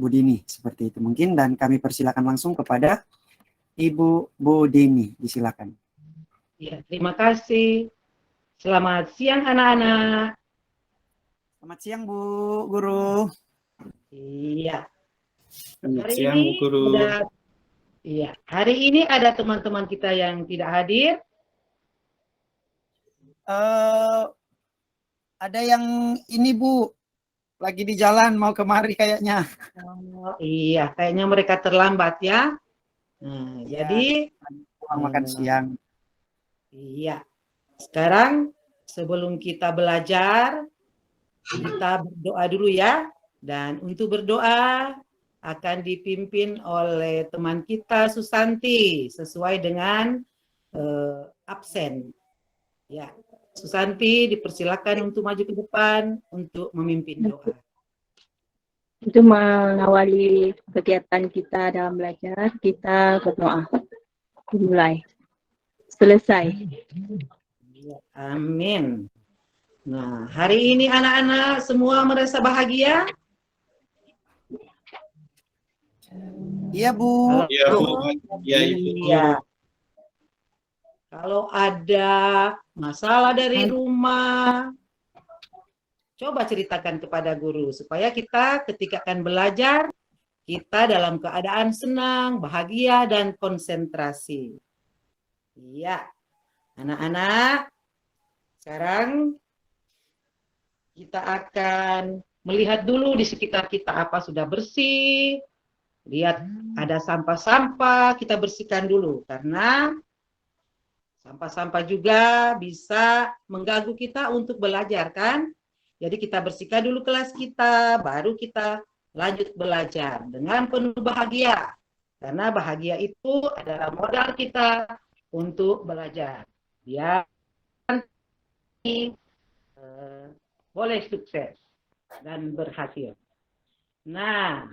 Bu Dini, seperti itu mungkin, dan kami persilakan langsung kepada Ibu Bu Dini, disilakan. Ya, terima kasih. Selamat siang anak-anak. Selamat siang Bu Guru. Iya. Selamat Hari siang, ini Bu Guru. hari ini ada teman-teman kita yang tidak hadir. Ada yang ini Bu, lagi di jalan mau kemari kayaknya. Oh, iya, kayaknya mereka terlambat ya. Nah, Ya, jadi makan siang. Iya. Sekarang sebelum kita belajar, kita berdoa dulu ya. Dan untuk berdoa akan dipimpin oleh teman kita Susanti sesuai dengan absen. Ya, Susanti dipersilakan untuk maju ke depan untuk memimpin doa. Untuk mengawali kegiatan kita dalam belajar, kita berdoa. Dimulai. Selesai. Amin. Nah, hari ini anak-anak semua merasa bahagia? Iya Bu. Iya Bu. Iya Ibu. Iya. Kalau ada masalah dari rumah, coba ceritakan kepada guru supaya kita ketika akan belajar, kita dalam keadaan senang, bahagia, dan konsentrasi. Iya. Anak-anak, sekarang kita akan melihat dulu di sekitar kita apa sudah bersih. Lihat ada sampah-sampah, kita bersihkan dulu. Karena sampah-sampah juga bisa mengganggu kita untuk belajar kan. Jadi kita bersihkan dulu kelas kita, baru kita lanjut belajar dengan penuh bahagia. Karena bahagia itu adalah modal kita untuk belajar. Biar boleh sukses dan berhasil. Nah,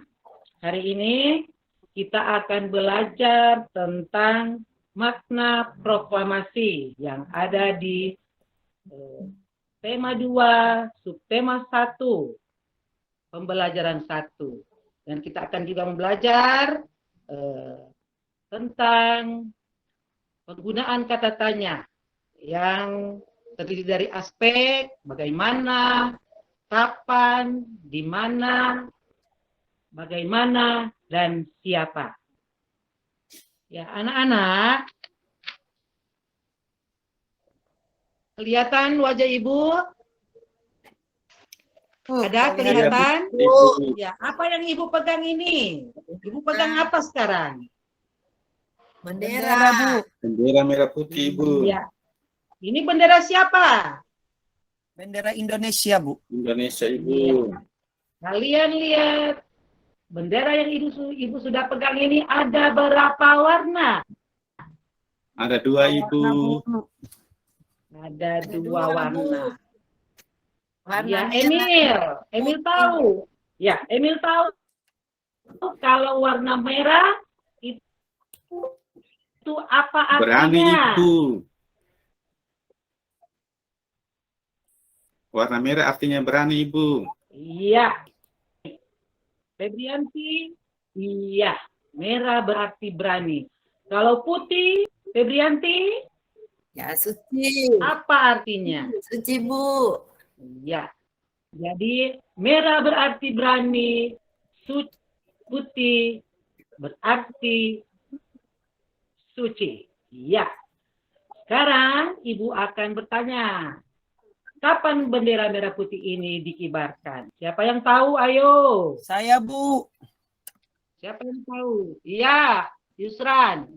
hari ini kita akan belajar tentang makna proklamasi yang ada di tema 2, subtema 1, pembelajaran 1. Dan kita akan juga belajar tentang penggunaan kata tanya yang terdiri dari aspek bagaimana, kapan, di mana, bagaimana, dan siapa. Ya, anak-anak, kelihatan wajah Ibu? Ada kelihatan? Ibu. Ya, apa yang Ibu pegang ini? Ibu pegang apa sekarang? Bendera Bu. Bendera merah putih Ibu. Ya. Ini bendera siapa? Bendera Indonesia Bu. Indonesia Ibu. Kalian lihat, bendera yang Ibu sudah pegang ini ada berapa warna? Ada 2 Ibu. Ada 2 warna. Warna Ya, Emil tahu. Ya, Emil tahu. Kalau warna merah itu apa artinya? Berani Ibu. Warna merah artinya berani Ibu. Iya. Febrianti, iya. Merah berarti berani. Kalau putih, Febrianti, Ya, suci. apa artinya? Suci, Bu. Iya. Jadi merah berarti berani, putih berarti suci. Iya. Sekarang Ibu akan bertanya, kapan bendera merah putih ini dikibarkan? Siapa yang tahu? Ayo. Saya Bu. Siapa yang tahu? Iya, Yusran.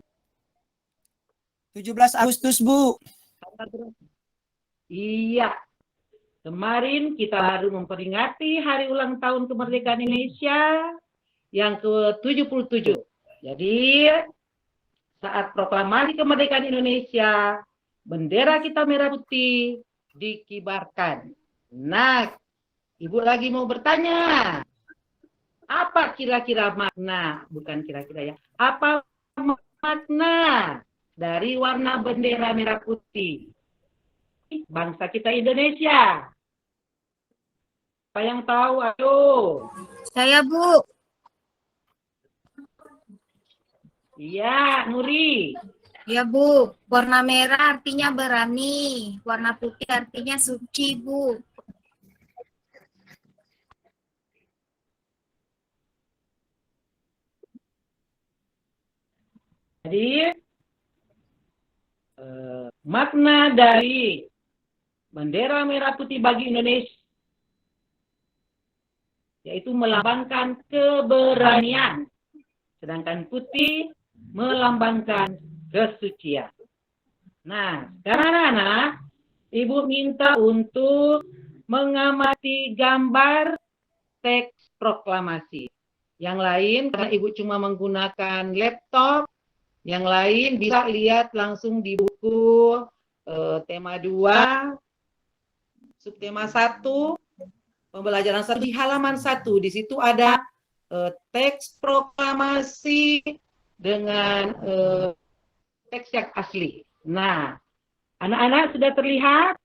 17 Agustus Bu. Iya. Kemarin kita baru memperingati hari ulang tahun kemerdekaan Indonesia yang ke-77. Jadi saat proklamasi kemerdekaan Indonesia, bendera kita merah putih dikibarkan. Nah, Ibu lagi mau bertanya, apa kira-kira makna, bukan kira-kira ya, apa makna dari warna bendera merah putih bangsa kita Indonesia? Apa yang tahu? Ayo. Saya, Bu. Iya, Nuri. Ya Bu, warna merah artinya berani, warna putih artinya suci Bu. Jadi makna dari bendera merah putih bagi Indonesia yaitu melambangkan keberanian, sedangkan putih melambangkan kesucian. Nah, sekarang anak-anak, Ibu minta untuk mengamati gambar teks proklamasi. Yang lain, karena Ibu cuma menggunakan laptop, yang lain bisa lihat langsung di buku tema 2, subtema 1, pembelajaran 1 di halaman 1. Di situ ada teks proklamasi dengan teks yang asli. Nah, anak-anak sudah terlihat?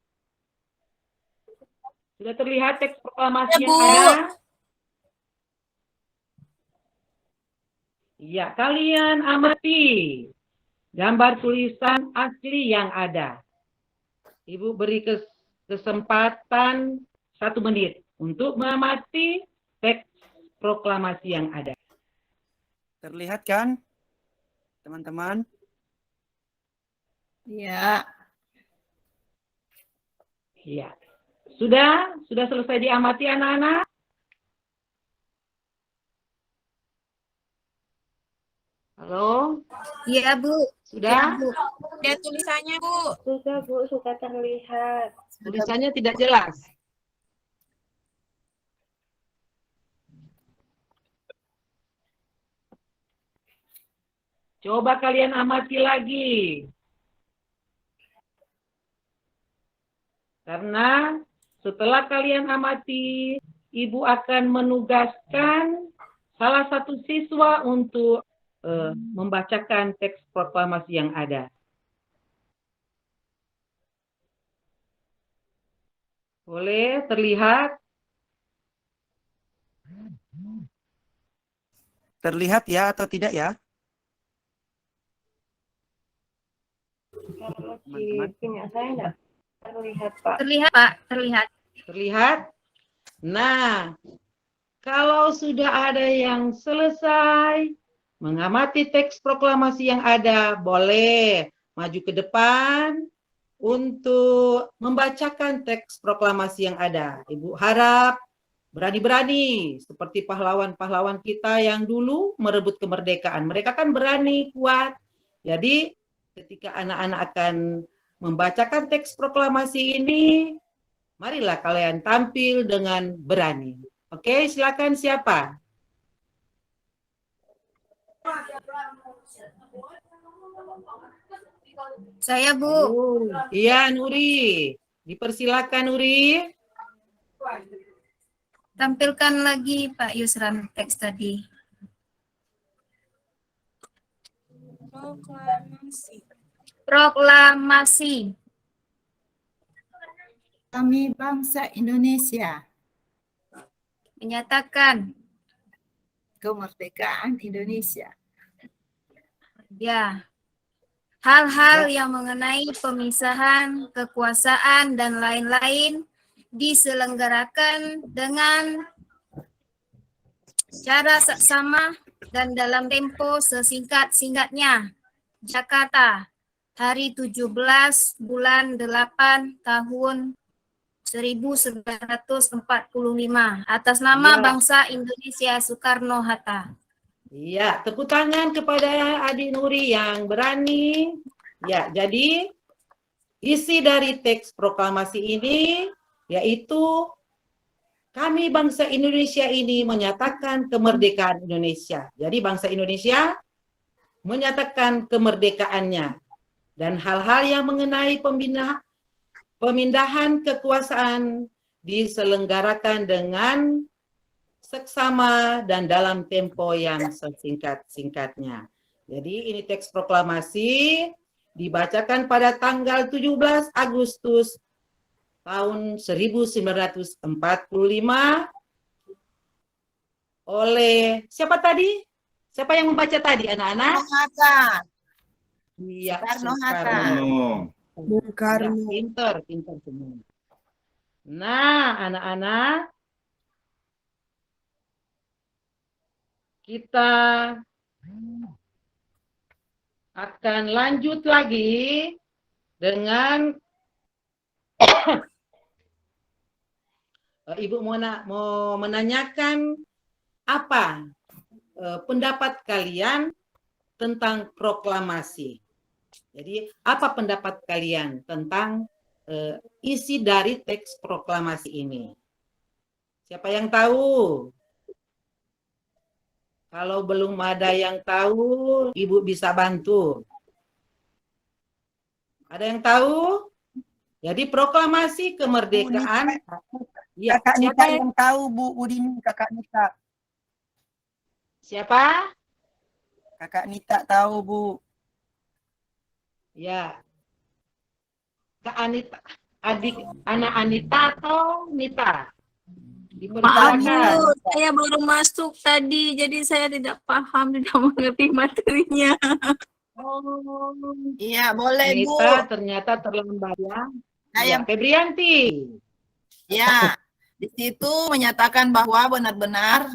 Sudah terlihat teks proklamasi yang ada? Ya, kalian amati gambar tulisan asli yang ada. Ibu beri kesempatan 1 menit untuk mengamati teks proklamasi yang ada. Terlihat kan, teman-teman? Ya. Ya. Sudah selesai diamati anak-anak? Halo? Iya Bu. Sudah? Ya, Bu. Ada tulisannya Bu. Sudah Bu, sudah terlihat. Tulisannya tidak jelas. Coba kalian amati lagi. Karena setelah kalian amati, Ibu akan menugaskan salah satu siswa untuk membacakan teks proklamasi yang ada. Boleh terlihat? Terlihat ya atau tidak ya? Kalau di punya saya enggak terlihat Pak. Terlihat Pak, terlihat. Terlihat? Nah, kalau sudah ada yang selesai mengamati teks proklamasi yang ada, boleh maju ke depan untuk membacakan teks proklamasi yang ada. Ibu harap berani-berani seperti pahlawan-pahlawan kita yang dulu merebut kemerdekaan. Mereka kan berani, kuat. Jadi ketika anak-anak akan membacakan teks proklamasi ini, marilah kalian tampil dengan berani. Oke, silakan siapa? Saya Bu. Iya, Nuri. Dipersilakan, Nuri. Tampilkan lagi Pak Yusran teks tadi. Proklamasi. Kami bangsa Indonesia. Menyatakan. Kemerdekaan Indonesia. Ya. Hal-hal yang mengenai pemisahan, kekuasaan, dan lain-lain diselenggarakan dengan cara seksama dan dalam tempo sesingkat-singkatnya. Jakarta, hari 17 bulan 8 tahun 1945 atas nama Ya. bangsa Indonesia Soekarno-Hatta. Iya, tepuk tangan kepada adik Nuri yang berani. Ya, jadi isi dari teks proklamasi ini yaitu kami bangsa Indonesia ini menyatakan kemerdekaan Indonesia. Jadi bangsa Indonesia menyatakan kemerdekaannya dan hal-hal yang mengenai pemindahan kekuasaan diselenggarakan dengan seksama dan dalam tempo yang sesingkat-singkatnya. Jadi ini teks proklamasi dibacakan pada tanggal 17 Agustus tahun 1945 oleh siapa tadi? Siapa yang membaca tadi, anak-anak? Hatta. Iya, Soekarno-Hatta. Bung Ya, Karno. pinter semua. Nah, anak-anak, kita akan lanjut lagi dengan Ibu mau menanyakan apa pendapat kalian tentang proklamasi. Jadi, apa pendapat kalian tentang isi dari teks proklamasi ini? Siapa yang tahu? Kalau belum ada yang tahu, Ibu bisa bantu. Ada yang tahu? Jadi proklamasi kemerdekaan. Ya, Kakak siapa Nita yang tahu, Bu Udin, Kakak Nita. Siapa? Kakak Nita tahu, Bu. Ya. Kak Anita, anak Anita atau Nita? Maaf Dipersilakan. Bu, saya baru masuk tadi, jadi saya tidak paham, tidak mengerti materinya. Iya, boleh Bu. Nita ternyata terlambat ya. Saya, Ya, Febrianti. ya, di situ menyatakan bahwa benar-benar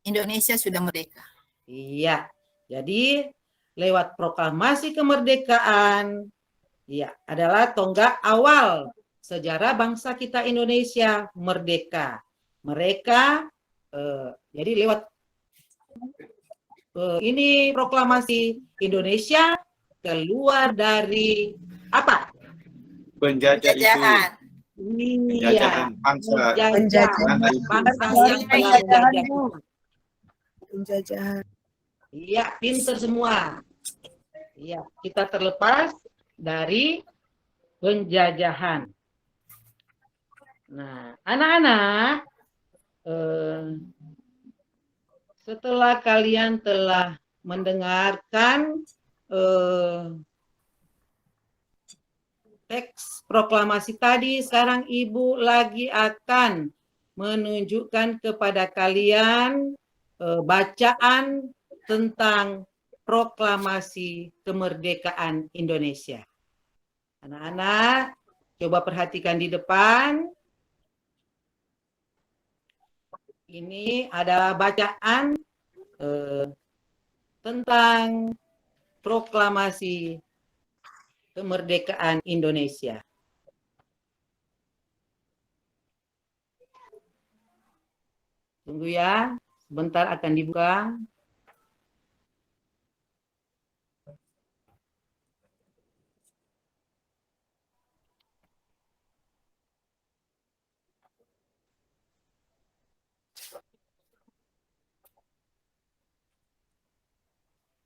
Indonesia sudah merdeka. Iya. Jadi lewat proklamasi kemerdekaan, ya, adalah tonggak awal sejarah bangsa kita Indonesia merdeka. Mereka, jadi lewat ini proklamasi Indonesia keluar dari apa? Penjajah Ibu. Penjajahan. Penjajahan bangsa. Penjajahan Anak Ibu. bangsa yang telah menjajah kita. Penjajahan. Iya, pinter semua. Iya, kita terlepas dari penjajahan. Nah, anak-anak, setelah kalian telah mendengarkan teks proklamasi tadi, sekarang Ibu lagi akan menunjukkan kepada kalian bacaan tentang proklamasi kemerdekaan Indonesia. Anak-anak, coba perhatikan di depan. Ini adalah bacaan tentang proklamasi kemerdekaan Indonesia. Tunggu ya, sebentar akan dibuka.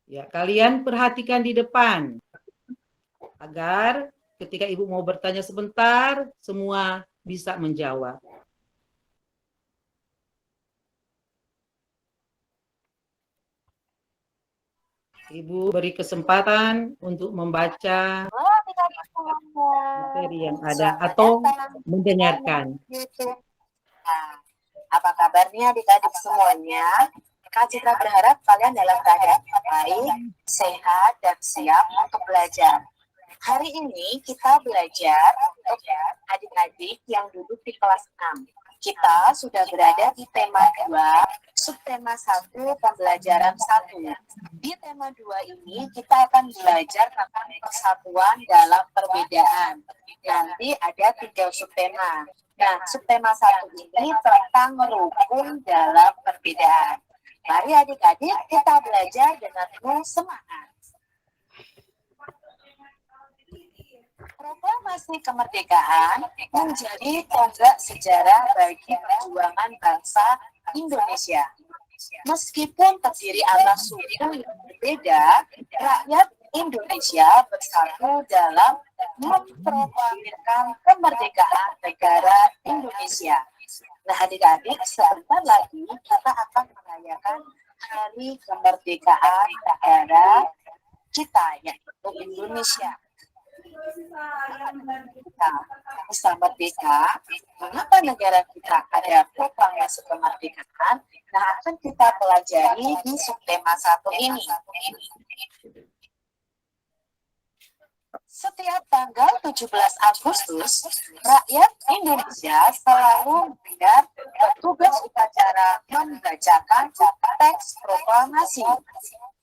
Ya, kalian perhatikan di depan agar ketika Ibu mau bertanya sebentar, semua bisa menjawab. Ibu beri kesempatan untuk membaca materi yang ada atau mendengarkan. Apa kabarnya adik-adik semuanya? Kak Citra berharap kalian dalam keadaan baik, sehat, dan siap untuk belajar. Hari ini kita belajar untuk adik-adik yang duduk di kelas 6. Kita sudah berada di tema 2, subtema 1, pembelajaran 1. Di tema 2 ini kita akan belajar tentang persatuan dalam perbedaan. Nanti ada 3 subtema. Nah, subtema 1 ini tentang rukun dalam perbedaan. Mari adik-adik kita belajar dengan penuh semangat. Proklamasi kemerdekaan menjadi tonggak sejarah bagi perjuangan bangsa Indonesia. Meskipun terdiri atas suku yang berbeda, rakyat Indonesia bersatu dalam memproklamirkan kemerdekaan negara Indonesia. Nah, adik-adik, sebentar lagi kita akan merayakan Hari Kemerdekaan Negara kita, yaitu Indonesia. kita bisa merdeka, mengapa negara kita ada proklamasi kemerdekaan? Nah, akan kita pelajari di subtema 1 ini. Setiap tanggal 17 Agustus, rakyat Indonesia selalu menggelar petugas upacara membacakan teks proklamasi.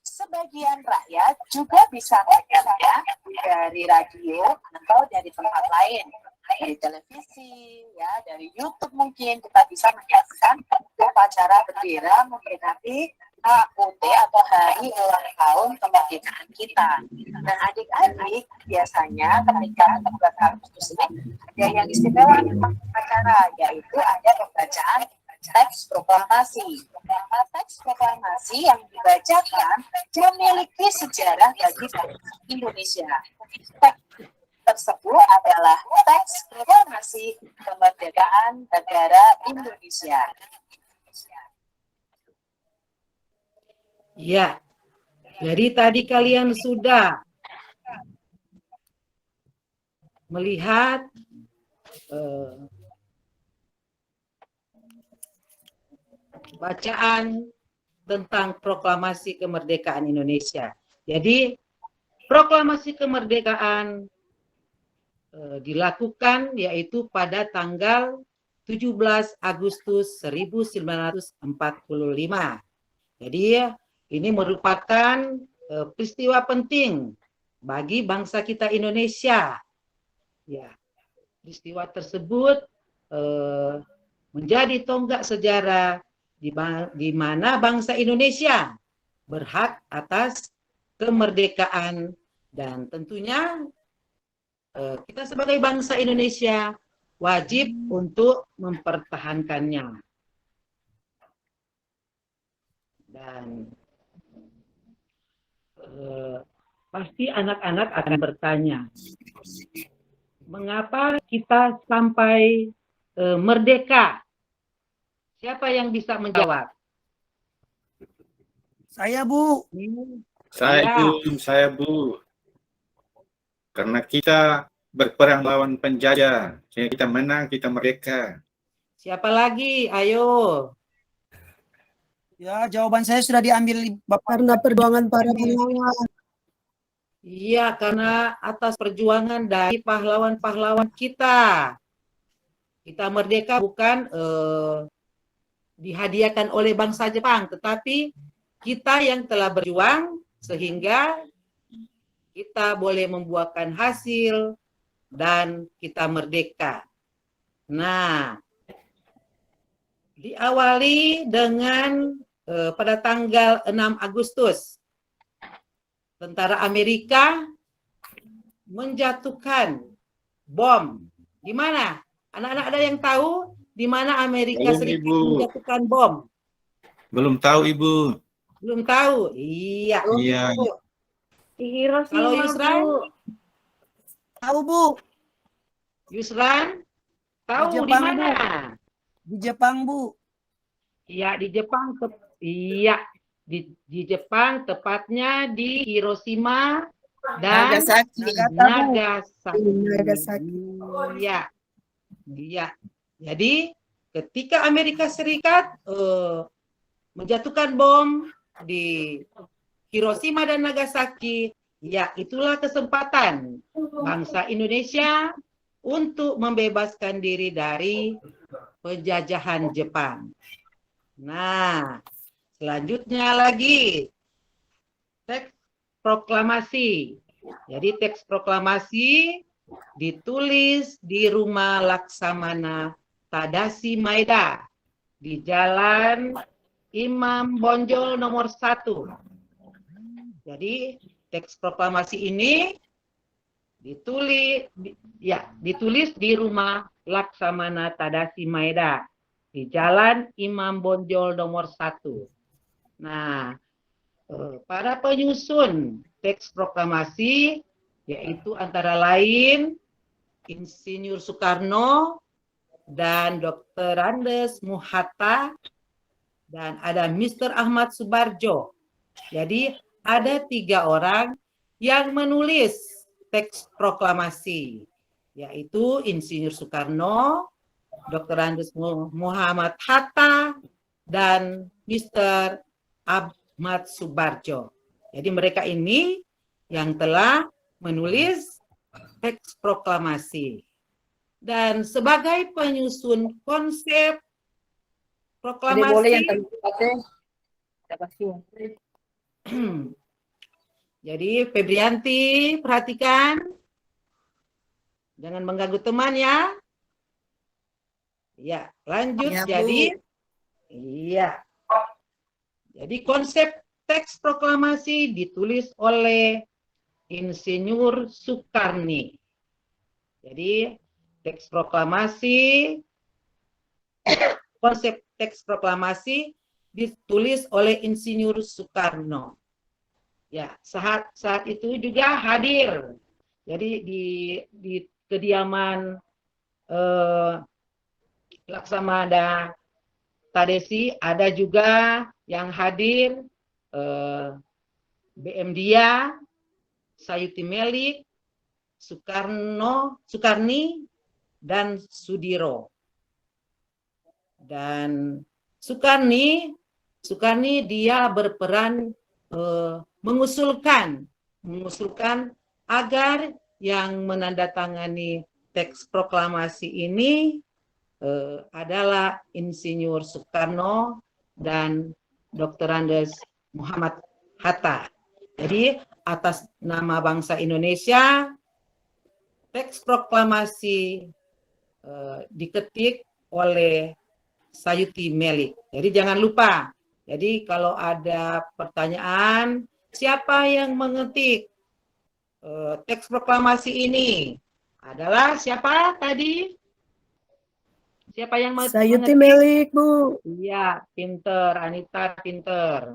Sebagian rakyat juga bisa mendengarnya dari radio atau dari tempat lain, dari televisi, ya, dari YouTube mungkin kita bisa menyaksikan upacara bendera memperingati HUT atau Hari Ulang Tahun Kemerdekaan kita. Nah, adik-adik biasanya ketika 17 Agustus ini ada yang istimewa di upacara, yaitu ada pembacaan teks proklamasi. Teks proklamasi yang dibacakan memiliki sejarah bagi bangsa Indonesia. Teks tersebut adalah teks proklamasi kemerdekaan negara Indonesia. Ya, jadi tadi kalian sudah melihat bacaan tentang proklamasi kemerdekaan Indonesia. Jadi proklamasi kemerdekaan dilakukan yaitu pada tanggal 17 Agustus 1945. Jadi ini merupakan peristiwa penting bagi bangsa kita Indonesia. Ya, peristiwa tersebut menjadi tonggak sejarah di mana bangsa Indonesia berhak atas kemerdekaan, dan tentunya kita sebagai bangsa Indonesia wajib untuk mempertahankannya. Dan pasti anak-anak akan bertanya, mengapa kita sampai merdeka? Siapa yang bisa menjawab? Saya, Bu. Saya Bu. Karena kita berperang melawan penjajah, sehingga kita menang, kita merdeka. Siapa lagi? Ayo. Ya, jawaban saya sudah diambil Bapak. Karena perjuangan para pahlawan. Iya, karena atas perjuangan dari pahlawan-pahlawan kita. Kita merdeka bukan dihadiahkan oleh bangsa Jepang, tetapi kita yang telah berjuang sehingga kita boleh membuahkan hasil dan kita merdeka. Nah, diawali dengan pada tanggal 6 Agustus, tentara Amerika menjatuhkan bom. Di mana? Anak-anak ada yang tahu di mana Amerika Belum, Serikat Ibu. menjatuhkan bom? Belum tahu Ibu. Belum tahu? Iya. Iya. Di Hiroshima, Kalau Yusran? Bu. Tahu, Bu. Yusran? Tahu di Jepang, mana? Di Jepang, Bu. Iya, di Jepang. Iya, di Jepang, tepatnya di Hiroshima dan Nagasaki. Nagasaki. Iya. Iya. Jadi ketika Amerika Serikat menjatuhkan bom di Hiroshima dan Nagasaki, ya itulah kesempatan bangsa Indonesia untuk membebaskan diri dari penjajahan Jepang. Nah, selanjutnya lagi teks proklamasi. Jadi teks proklamasi ditulis di rumah Laksamana Tadashi Maeda di Jalan Imam Bonjol nomor 1. Jadi teks proklamasi ini ditulis di rumah Laksamana Tadashi Maeda di Jalan Imam Bonjol nomor 1. Nah, para penyusun teks proklamasi yaitu antara lain Insinyur Soekarno dan Dr. Andes Muhatta dan ada Mr. Ahmad Subarjo. Jadi ada 3 orang yang menulis teks proklamasi, yaitu Insinyur Soekarno, Dr. Andes Muhammad Hatta, dan Mr. Ahmad Subarjo. Jadi mereka ini yang telah menulis teks proklamasi. Dan sebagai penyusun konsep proklamasi, boleh yang tadi pakai. jadi Febrianti perhatikan, jangan mengganggu teman ya. Ya, lanjut. Ya, Bu. Jadi konsep teks proklamasi ditulis oleh Insinyur Soekarni. Jadi teks proklamasi, konsep teks proklamasi ditulis oleh Insinyur Soekarno. Ya, saat itu juga hadir. Jadi di kediaman Laksamana Tadesi ada juga yang hadir BM Dia, Sayuti Melik, Soekarni, dan Sudiro. Dan Soekarni dia berperan mengusulkan agar yang menandatangani teks proklamasi ini adalah Insinyur Soekarno dan Dr. Andes Muhammad Hatta. Jadi atas nama bangsa Indonesia, teks proklamasi diketik oleh Sayuti Melik. Jadi jangan lupa. Jadi kalau ada pertanyaan, siapa yang mengetik teks proklamasi ini? Adalah siapa tadi? Siapa yang Sayuti mengetik? Melik, Bu. Iya, pinter. Anita pinter.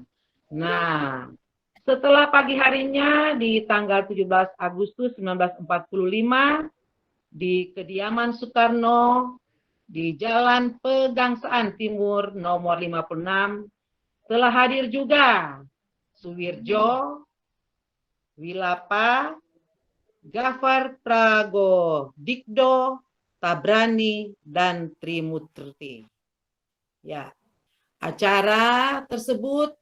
Nah, setelah pagi harinya di tanggal 17 Agustus 1945 di kediaman Soekarno di Jalan Pegangsaan Timur nomor 56 telah hadir juga Suwirjo, Wilapa, Gafar Pragodikdo, Tabrani, dan Trimurti. Ya, acara tersebut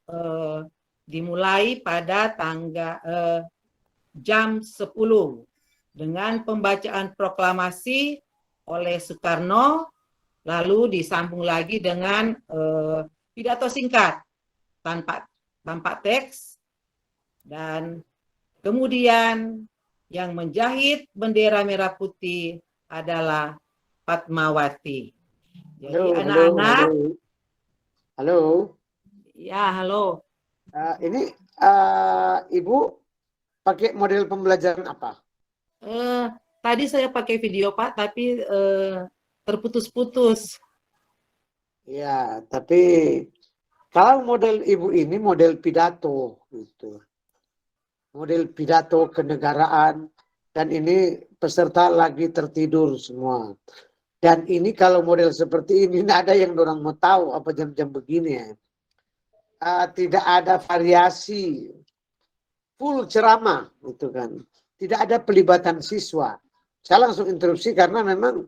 dimulai pada jam 10 dengan pembacaan proklamasi oleh Soekarno, lalu disambung lagi dengan pidato singkat tanpa teks, dan kemudian yang menjahit bendera merah putih adalah Fatmawati. Jadi anak-anak, halo. ya halo. Ini Ibu pakai model pembelajaran apa? Tadi saya pakai video Pak, tapi terputus-putus. Ya, tapi kalau model Ibu ini model pidato, gitu. Model pidato kenegaraan, dan ini peserta lagi tertidur semua. Dan ini kalau model seperti ini, tidak ada yang orang mau tahu apa jam-jam begini ya. Tidak ada variasi, full ceramah, gitu kan. Tidak ada pelibatan siswa. Saya langsung interupsi karena memang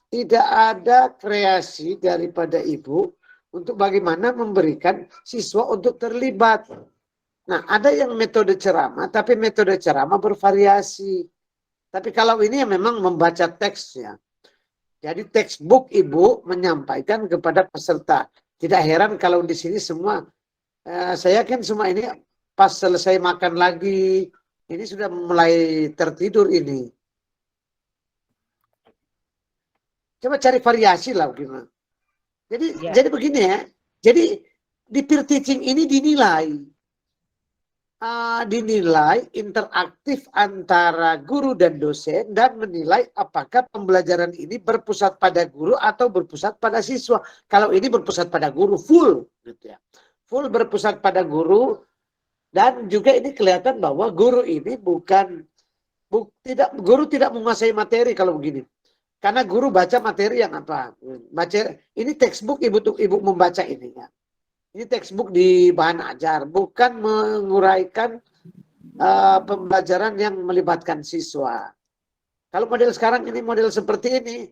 tidak ada kreasi daripada Ibu untuk bagaimana memberikan siswa untuk terlibat. Nah, ada yang metode ceramah, tapi metode ceramah bervariasi. Tapi kalau ini ya memang membaca teksnya. Jadi textbook Ibu menyampaikan kepada peserta. Tidak heran kalau di sini semua, saya yakin semua ini pas selesai makan lagi, ini sudah mulai tertidur ini. Coba cari variasi lah gimana. Jadi begini ya. Jadi di peer teaching ini dinilai interaktif antara guru dan dosen, dan menilai apakah pembelajaran ini berpusat pada guru atau berpusat pada siswa. Kalau ini berpusat pada guru full, gitu ya. Full berpusat pada guru, dan juga ini kelihatan bahwa guru ini guru tidak menguasai materi kalau begini. Karena guru baca materi yang apa? Ini textbook Ibu membaca ini ya. Ini textbook di bahan ajar, bukan menguraikan pembelajaran yang melibatkan siswa. Kalau model sekarang ini model seperti ini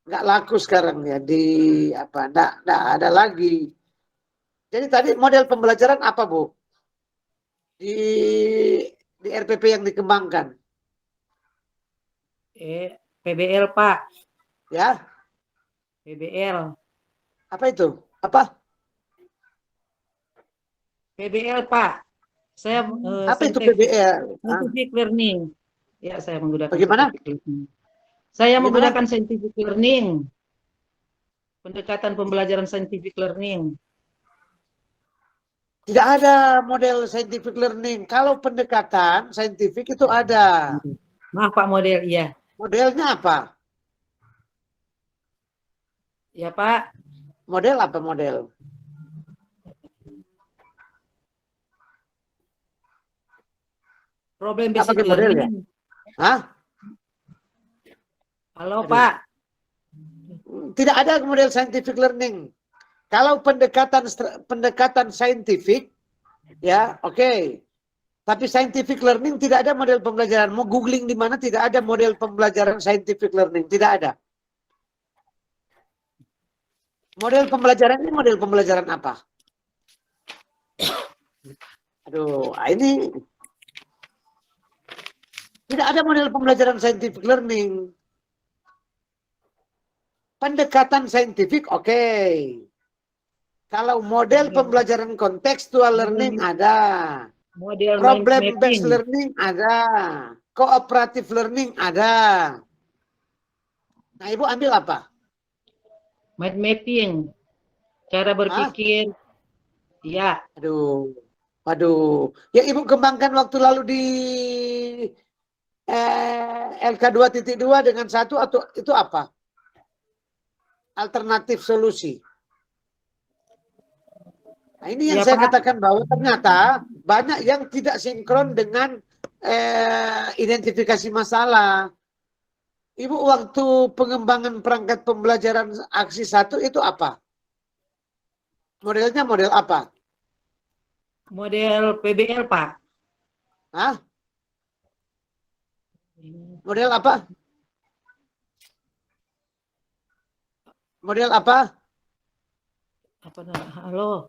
nggak laku sekarang ya nggak ada lagi. Jadi tadi model pembelajaran apa Bu di RPP yang dikembangkan? PBL Pak, Ya, PBL, apa itu? Apa? PBL Pak. Saya Apa itu PBL? scientific learning. Ya, saya menggunakan Bagaimana? scientific learning. Saya Bagaimana? menggunakan scientific learning. Pendekatan pembelajaran scientific learning. Tidak ada model scientific learning. Kalau pendekatan scientific itu ada. Maaf Pak model, iya. Modelnya apa? Ya Pak, Model apa model? problem Apa basic model ya? learning. Hah? Halo Aduh. Pak, Tidak ada model scientific learning. Kalau pendekatan saintifik, ya oke. Tapi scientific learning tidak ada model pembelajaran. Mau googling di mana tidak ada model pembelajaran scientific learning, tidak ada. Model pembelajaran ini model pembelajaran apa? Aduh, ini tidak ada model pembelajaran scientific learning. Pendekatan saintifik oke. Kalau model pembelajaran kontekstual learning ada. model Problem mind based mapping. learning ada. Cooperative learning ada. Nah, Ibu ambil apa? Mind mapping. Cara berpikir. Ya, Aduh. Waduh. Ya Ibu kembangkan waktu lalu di LK 2.2 dengan 1 atau itu apa? Alternatif solusi. Nah, ini yang Ya, saya Pak. katakan bahwa ternyata banyak yang tidak sinkron dengan identifikasi masalah. Ibu waktu pengembangan perangkat pembelajaran aksi 1 itu apa? Modelnya model apa? model PBL Pak. Hah? Model apa? Model apa? Apa namanya? Halo.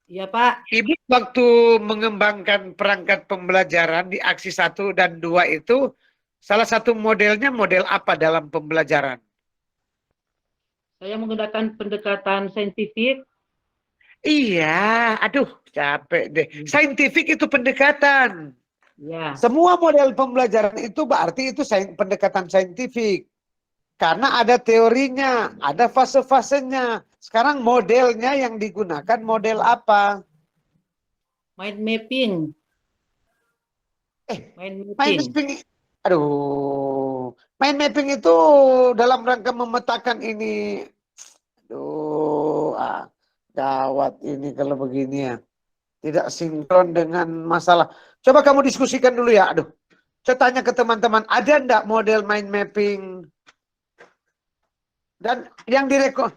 Ya Pak. Ibu waktu mengembangkan perangkat pembelajaran di aksi 1 dan 2 itu salah satu modelnya model apa dalam pembelajaran? Saya menggunakan pendekatan saintifik. Iya, aduh capek deh. Saintifik itu pendekatan. Ya. Semua model pembelajaran itu berarti itu pendekatan saintifik. Karena ada teorinya, ada fase-fasenya. Sekarang modelnya yang digunakan model apa? Mind mapping. Mind mapping. Mind mapping. Aduh. Mind mapping itu dalam rangka memetakan ini. Aduh. Gawat ini kalau begini ya. Tidak sinkron dengan masalah. Coba kamu diskusikan dulu ya. Aduh. Saya tanya ke teman-teman. Ada enggak model mind mapping? Dan yang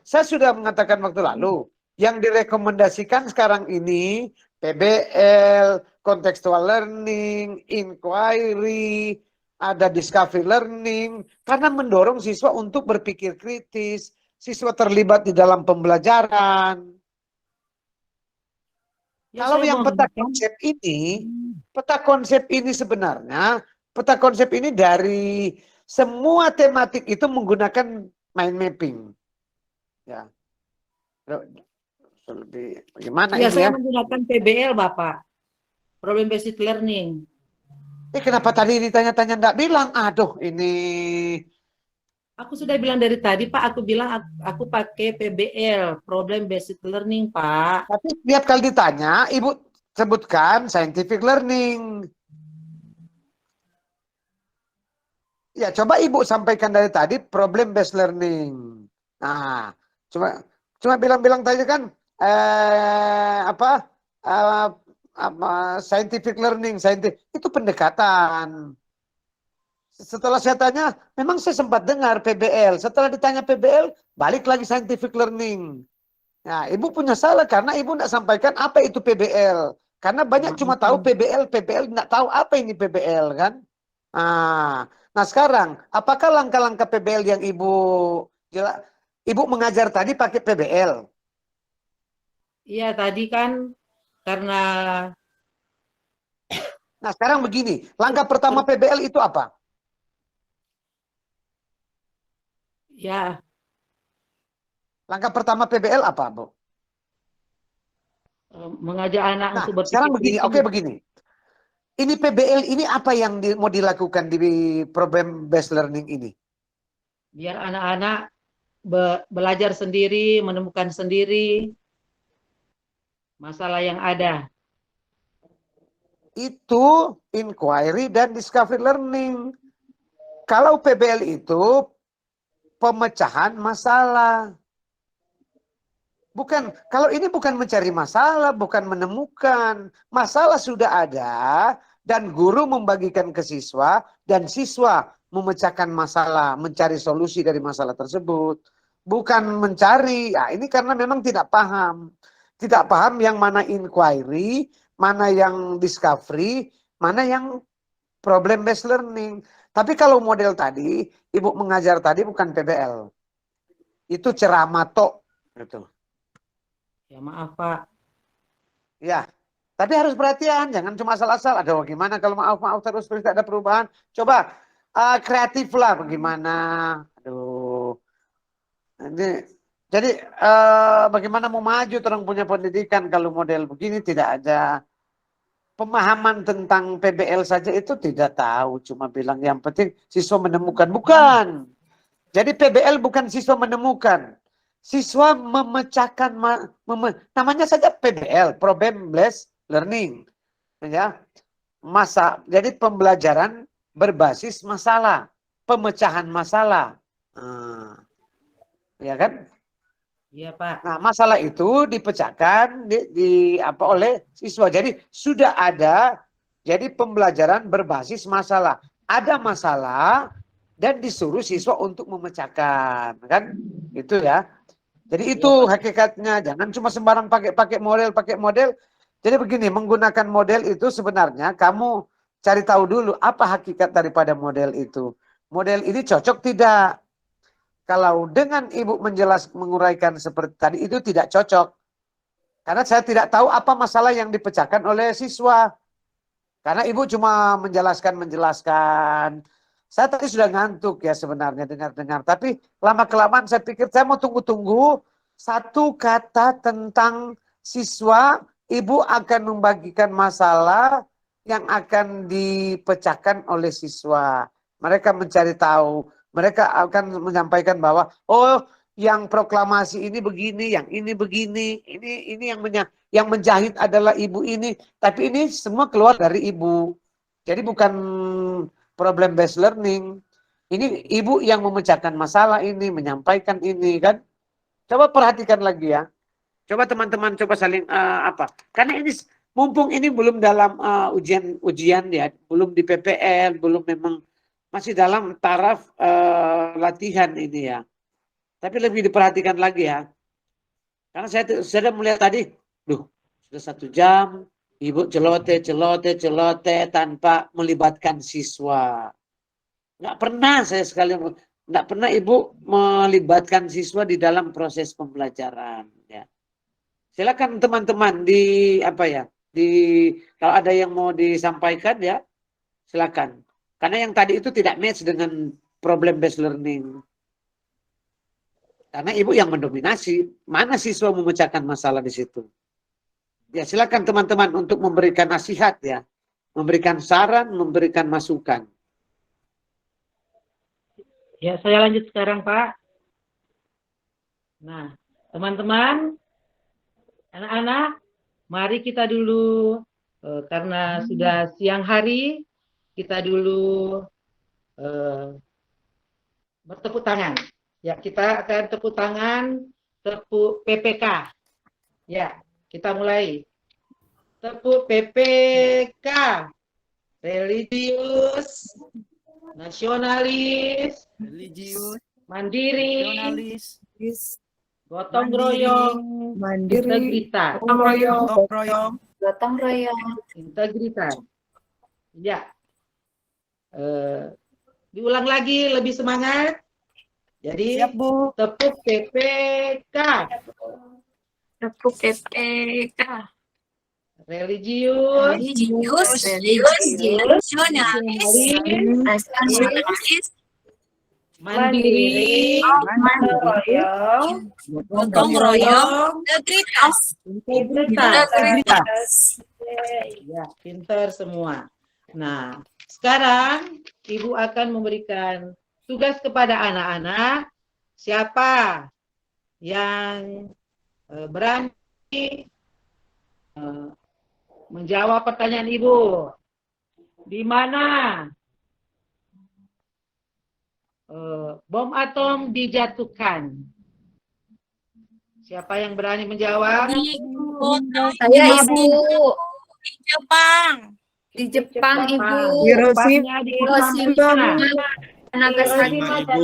saya sudah mengatakan waktu lalu, yang direkomendasikan sekarang ini PBL, contextual learning, inquiry, ada discovery learning, karena mendorong siswa untuk berpikir kritis, siswa terlibat di dalam pembelajaran. Ya, Kalau saya yang peta konsep ini sebenarnya, peta konsep ini dari semua tematik itu menggunakan mind mapping. Ya. Lebih bagaimana Ya, ini saya ya? menggunakan PBL Bapak. Problem based learning. Kenapa tadi ditanya-tanya enggak bilang? Aduh, ini Aku sudah bilang dari tadi Pak, aku bilang aku pakai PBL, problem based learning Pak. tapi setiap kali ditanya, Ibu sebutkan scientific learning. Ya, coba Ibu sampaikan dari tadi problem based learning. Nah, cuma bilang-bilang tadi kan scientific learning, itu pendekatan. Setelah saya tanya, memang saya sempat dengar PBL. Setelah ditanya PBL, balik lagi scientific learning. Nah, Ibu punya salah karena Ibu tidak sampaikan apa itu PBL. Karena banyak cuma tahu PBL, nggak tahu apa ini PBL kan. Nah sekarang, apakah langkah-langkah PBL yang Ibu mengajar tadi pakai PBL? Iya, tadi kan karena Nah sekarang begini, langkah pertama PBL itu apa? ya Langkah pertama PBL apa, Bu? mengajak anak Nah untuk berpikir sekarang begini, kritis. oke begini. Ini PBL ini apa yang mau dilakukan di problem based learning ini? Biar anak-anak belajar sendiri, menemukan sendiri masalah yang ada. Itu inquiry dan discovery learning. Kalau PBL itu pemecahan masalah. Bukan, kalau ini bukan mencari masalah, bukan menemukan. Masalah sudah ada dan guru membagikan ke siswa dan siswa memecahkan masalah, mencari solusi dari masalah tersebut. Bukan mencari, ya ini karena memang tidak paham. Tidak paham yang mana inquiry, mana yang discovery, mana yang problem based learning. Tapi kalau model tadi, Ibu mengajar tadi bukan PBL. Itu ceramah tok. Gitu. Ya maaf Pak. Ya, tapi harus perhatian, jangan cuma asal-asal. Ada gimana kalau maaf terus tidak ada perubahan. Coba kreatif lah bagaimana. Aduh. Ini, jadi bagaimana mau maju orang punya pendidikan kalau model begini tidak ada pemahaman tentang PBL saja itu tidak tahu. Cuma bilang yang penting siswa menemukan. Bukan. Jadi PBL bukan siswa menemukan. Siswa memecahkan, namanya saja PBL, problem based learning, ya. Jadi pembelajaran berbasis masalah, pemecahan masalah, ya kan? Iya Pak. Nah masalah itu dipecahkan oleh siswa. Jadi sudah ada, jadi pembelajaran berbasis masalah. Ada masalah dan disuruh siswa untuk memecahkan, kan? Itu ya. Jadi itu hakikatnya, jangan cuma sembarang pakai model. Jadi begini, menggunakan model itu sebenarnya kamu cari tahu dulu apa hakikat daripada model itu. Model ini cocok tidak? Kalau dengan Ibu menguraikan seperti tadi itu tidak cocok. Karena saya tidak tahu apa masalah yang dipecahkan oleh siswa. Karena Ibu cuma menjelaskan. Saya tadi sudah ngantuk ya sebenarnya dengar-dengar. Tapi lama-kelamaan saya pikir saya mau tunggu-tunggu satu kata tentang siswa. Ibu akan membagikan masalah yang akan dipecahkan oleh siswa. Mereka mencari tahu. Mereka akan menyampaikan bahwa yang proklamasi ini begini, yang ini begini. Ini yang menjahit adalah ibu ini. Tapi ini semua keluar dari ibu. Jadi bukan problem based learning. Ini ibu yang memecahkan masalah ini, menyampaikan ini kan. Coba perhatikan lagi ya. Coba teman-teman coba saling karena ini mumpung ini belum dalam ujian ya, belum di PPL, belum memang masih dalam taraf latihan ini ya. Tapi lebih diperhatikan lagi ya. Karena saya sudah melihat tadi, sudah 1 jam Ibu celote tanpa melibatkan siswa. Nggak pernah nggak pernah Ibu melibatkan siswa di dalam proses pembelajaran. Ya. Silakan teman-teman kalau ada yang mau disampaikan ya, silakan. Karena yang tadi itu tidak match dengan problem based learning. Karena Ibu yang mendominasi, mana siswa memecahkan masalah di situ. Ya silakan teman-teman untuk memberikan nasihat ya, memberikan saran, memberikan masukan. Ya, saya lanjut sekarang, Pak. Nah, teman-teman, anak-anak, mari kita dulu, karena sudah siang hari, kita dulu bertepuk tangan. Ya, kita akan tepuk tangan, tepuk PPK. Ya, kita mulai. Tepuk PPK. Religius, nasionalis, mandiri, gotong royong, integritas. Gotong royong, Gotong royong. integritas. Ya. Diulang lagi lebih semangat. Jadi Siap, Bu. tepuk PPK. Tepuk PPK. Religius, Religius, nasionalis, mandiri, Gotong gotong royong. royong, integritas. integritas. Ya, pintar semua. Nah, sekarang Ibu akan memberikan tugas kepada anak-anak. Siapa yang berani menjawab pertanyaan Ibu? Di mana bom atom dijatuhkan? Siapa yang berani menjawab? Di kota Saya Ibu. Jepang. Di Jepang, Ibu. Tepatnya di kota mana? Nagasaki. Sama Ibu.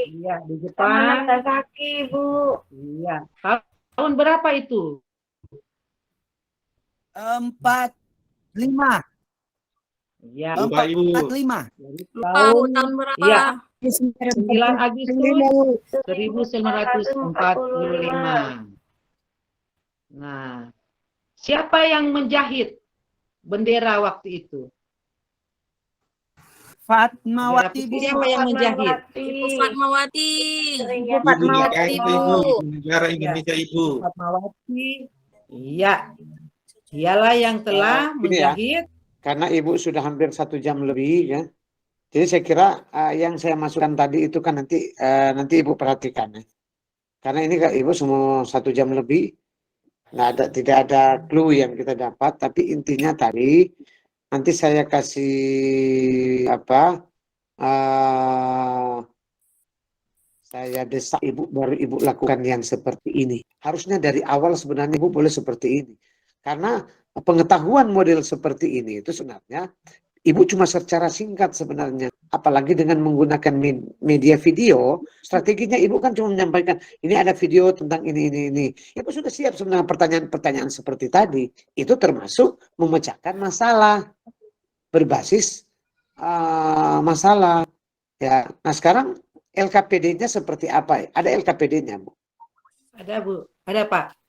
Iya, di Jepang. Nagasaki, Bu. Iya. Tahun berapa itu? 45. Iya. Lupa, Ibu. 45. Tahun berapa? Iya, 9 Agustus 1945. Nah, siapa yang menjahit bendera waktu itu? Fatmawati, Bu. Siapa yang menjahit? Ibu Fatmawati. Ibu Ibu Fatmawati, Negara Bu. Ibu. Negara Indonesia Ibu. Fatmawati. Iya. Dialah yang telah Ini ya. menjahit. Karena Ibu sudah hampir 1 jam lebih ya. Jadi saya kira yang saya masukkan tadi itu kan nanti Ibu perhatikan ya. Karena ini Kak Ibu semua 1 jam lebih. Tidak ada clue yang kita dapat, tapi intinya tadi nanti saya kasih saya desak Ibu baru Ibu lakukan yang seperti ini. Harusnya dari awal sebenarnya Ibu boleh seperti ini. Karena pengetahuan model seperti ini itu sebenarnya Ibu cuma secara singkat sebenarnya. Apalagi dengan menggunakan media video, strateginya Ibu kan cuma menyampaikan, ini ada video tentang ini. Ibu sudah siap sebenarnya pertanyaan-pertanyaan seperti tadi. Itu termasuk memecahkan masalah berbasis masalah. Ya. Nah sekarang LKPD-nya seperti apa? Ada LKPD-nya, Bu? Ada, Bu. Ada, Pak.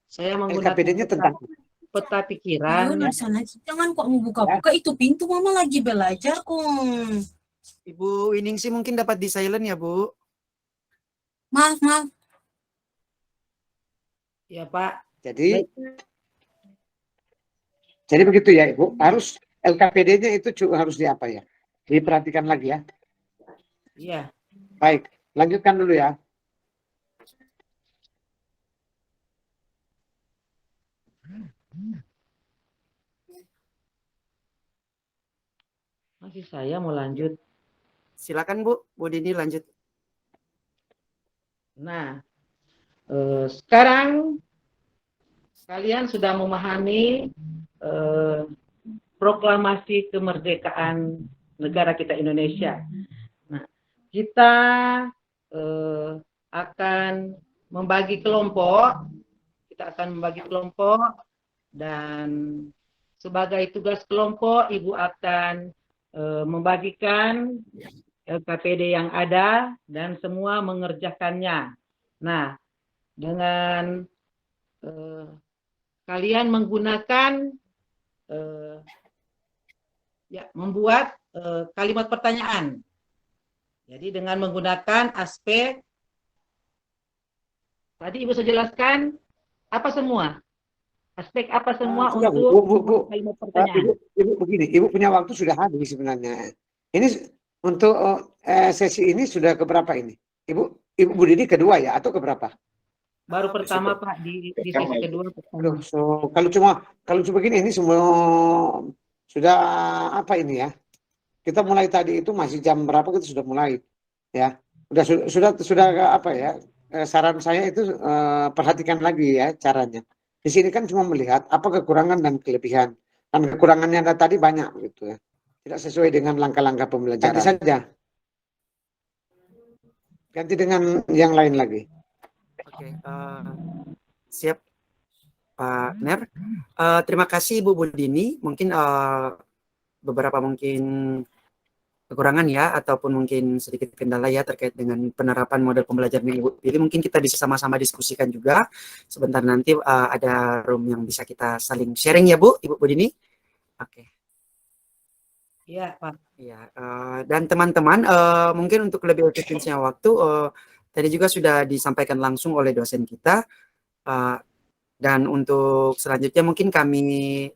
Saya menggunakan LKPD-nya tentang peta pikiran. Ayo, sana jangan kok membuka-buka itu pintu, Mama lagi belajar kok. Ibu Winingsi mungkin dapat di silent ya, Bu. Maaf. Ya, Pak. Jadi begitu ya, Ibu. Harus LKPD-nya itu juga harus diapa ya? Diperhatikan lagi ya. Iya. Baik, lanjutkan dulu ya. Masih saya mau lanjut. Silakan, Bu. Bu Dini lanjut. Nah, sekarang kalian sudah memahami proklamasi kemerdekaan negara kita Indonesia. Nah, kita akan membagi kelompok. Kita akan membagi kelompok dan sebagai tugas kelompok, Ibu akan membagikan LKPD yang ada dan semua mengerjakannya. Nah, dengan kalian menggunakan membuat kalimat pertanyaan. Jadi dengan menggunakan aspek tadi Ibu sudah jelaskan apa semua? Aspek apa semua Sudah, untuk Bu. kalimat pertanyaan? Ibu begini, Ibu punya waktu sudah habis sebenarnya. Ini untuk sesi ini sudah keberapa ini? Ibu Bu Dini kedua ya atau keberapa? Baru pertama Pak di sesi kedua. Aduh, kalau cuma begini ini semua sudah apa ini ya? Kita mulai tadi itu masih jam berapa kita sudah mulai ya? Sudah apa ya? Saran saya itu perhatikan lagi ya caranya. Di sini kan cuma melihat apa kekurangan dan kelebihan. Dan kekurangannya tadi banyak gitu ya. Tidak sesuai dengan langkah-langkah pembelajaran. Ganti saja. Ganti dengan yang lain lagi. Oke, siap. Pak Ner. Terima kasih Ibu Budini. Mungkin beberapa kekurangan ya, ataupun mungkin sedikit kendala ya terkait dengan penerapan model pembelajaran yang Ibu pilih. Mungkin kita bisa sama-sama diskusikan juga. Sebentar nanti ada room yang bisa kita saling sharing ya Bu, Ibu Budini. Oke. Iya, Pak. Ya, dan teman-teman, mungkin untuk lebih efisiensinya waktu, tadi juga sudah disampaikan langsung oleh dosen kita, dan untuk selanjutnya mungkin kami